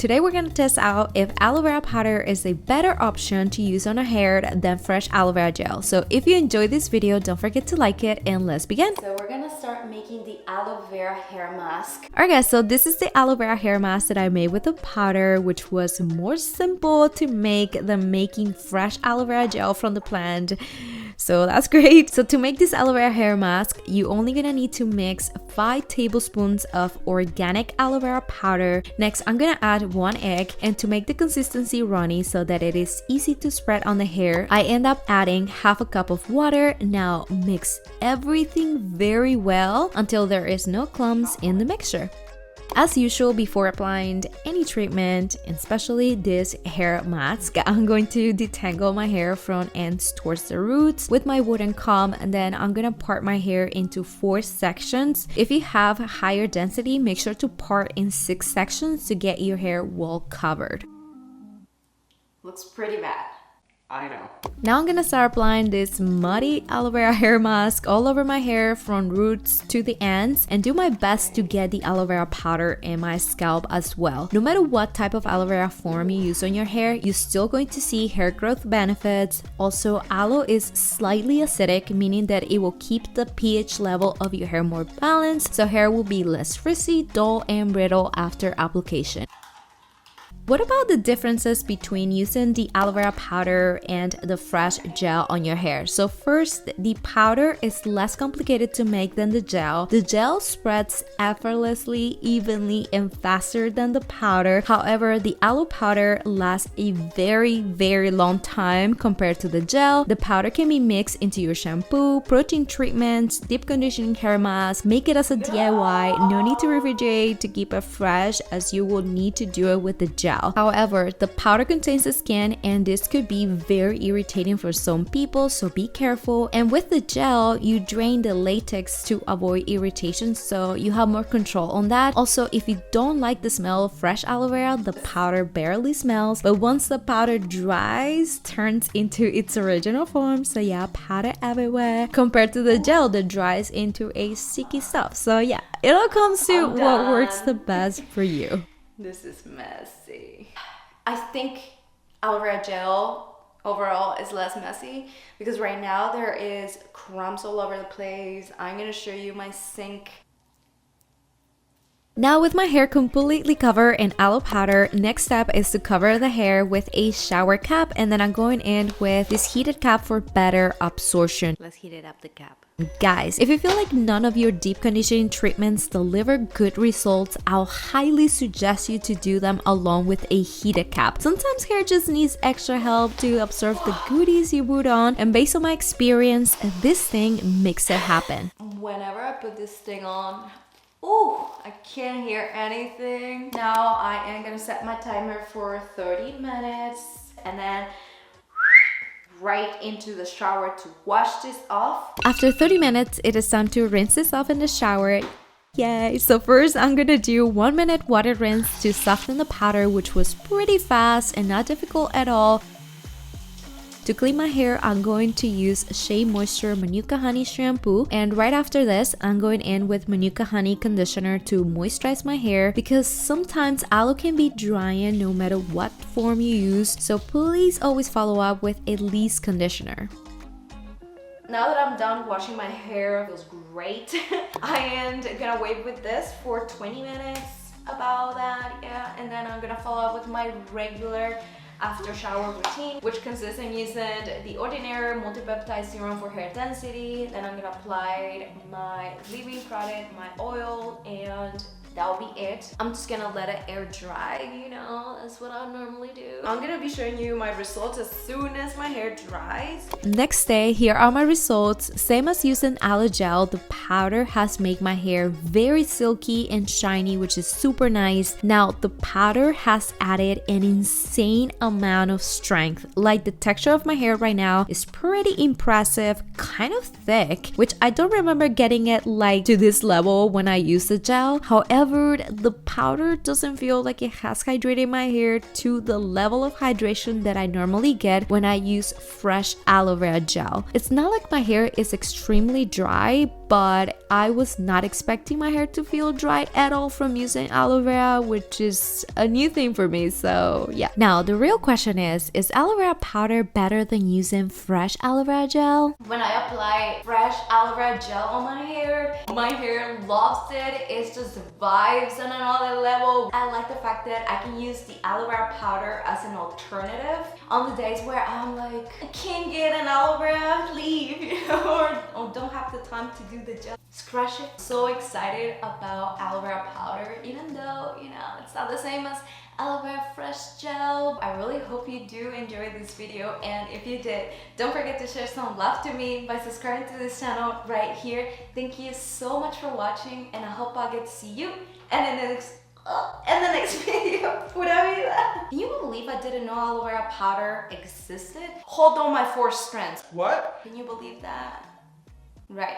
today we're gonna test out if aloe vera powder is a better option to use on our hair than fresh aloe vera gel. So if you enjoyed this video, don't forget to like it and let's begin. So we're gonna start making the aloe vera hair mask. Alright guys, so this is the aloe vera hair mask that I made with the powder, which was more simple to make than making fresh aloe vera gel from the plant. So that's great. So to make this aloe vera hair mask, you only gonna need to mix 5 tablespoons of organic aloe vera powder. Next, I'm gonna add 1 egg, and to make the consistency runny so that it is easy to spread on the hair, I end up adding half a cup of water. Now mix everything very well until there is no clumps in the mixture. As usual, before applying any treatment, especially this hair mask, I'm going to detangle my hair from ends towards the roots with my wooden comb, and then I'm gonna part my hair into 4 sections. If you have higher density, make sure to part in 6 sections to get your hair well covered. Looks pretty bad. I know. Now I'm gonna start applying this muddy aloe vera hair mask all over my hair from roots to the ends, and do my best to get the aloe vera powder in my scalp as well. No matter what type of aloe vera form you use on your hair, you're still going to see hair growth benefits. Also, aloe is slightly acidic, meaning that it will keep the pH level of your hair more balanced, so hair will be less frizzy, dull, and brittle after application. What about the differences between using the aloe vera powder and the fresh gel on your hair? So first, the powder is less complicated to make than the gel. The gel spreads effortlessly, evenly, and faster than the powder. However, the aloe powder lasts a very long time compared to the gel. The powder can be mixed into your shampoo, protein treatments, deep conditioning hair mask. Make it as a DIY. No need to refrigerate to keep it fresh, as you will need to do it with the gel. However, the powder contains the skin, and this could be very irritating for some people, so be careful. And with the gel, you drain the latex to avoid irritation, so you have more control on that. Also, if you don't like the smell of fresh aloe vera, the powder barely smells, but once the powder dries, turns into its original form. So yeah, powder everywhere, compared to the gel that dries into a sticky stuff. So yeah, it all comes to what works the best for you. This is messy. I think aloe vera gel overall is less messy because right now there is crumbs all over the place. I'm gonna show you my sink. Now with my hair completely covered in aloe powder, next step is to cover the hair with a shower cap, and then I'm going in with this heated cap for better absorption. Let's heat it up the cap. Guys, if you feel like none of your deep conditioning treatments deliver good results, I'll highly suggest you to do them along with a heated cap. Sometimes hair just needs extra help to absorb the goodies you put on, and based on my experience, this thing makes it happen. Whenever I put this thing on, oh, I can't hear anything. Now I am gonna set my timer for 30 minutes and then right into the shower to wash this off. After 30 minutes, it is time to rinse this off in the shower. Yay! So first, I'm gonna do 1 minute water rinse to soften the powder, which was pretty fast and not difficult at all. To clean my hair, I'm going to use Shea Moisture Manuka Honey shampoo, and right after this, I'm going in with Manuka Honey conditioner to moisturize my hair, because sometimes aloe can be drying no matter what form you use, so please always follow up with at least conditioner. Now that I'm done washing my hair, it feels great. I am gonna wait with this for 20 minutes, about that, yeah, and then I'm gonna follow up with my regular after shower routine, which consists in using the ordinary multi-peptide serum for hair density. Then I'm gonna apply my leave-in product, my oil, and that'll be it. I'm just gonna let it air dry, you know, that's what I normally do. I'm gonna be showing you my results as soon as my hair dries. Next day, here are my results. Same as using aloe gel, the powder has made my hair very silky and shiny, which is super nice. Now, the powder has added an insane amount of strength. Like, the texture of my hair right now is pretty impressive, kind of thick, which I don't remember getting it like to this level when I used the gel. However, the powder doesn't feel like it has hydrated my hair to the level of hydration that I normally get when I use fresh aloe vera gel. It's not like my hair is extremely dry, but I was not expecting my hair to feel dry at all from using aloe vera, which is a new thing for me, so yeah. Now, the real question is aloe vera powder better than using fresh aloe vera gel? When I apply fresh aloe vera gel on my hair loves it. It's just vibes on another level. I like the fact that I can use the aloe vera powder as an alternative on the days where I'm like, I can't get an aloe vera leave, you know, or don't have the time to do the gel. Scratch it. So excited about aloe vera powder, even though, you know, it's not the same as aloe vera fresh gel. I really hope you do enjoy this video, and if you did, don't forget to share some love to me by subscribing to this channel right here. Thank you so much for watching, and I hope I get to see you in the next video. Pura Vida. Can you believe I didn't know aloe vera powder existed? Hold on my 4 strands. What? Can you believe that? Right.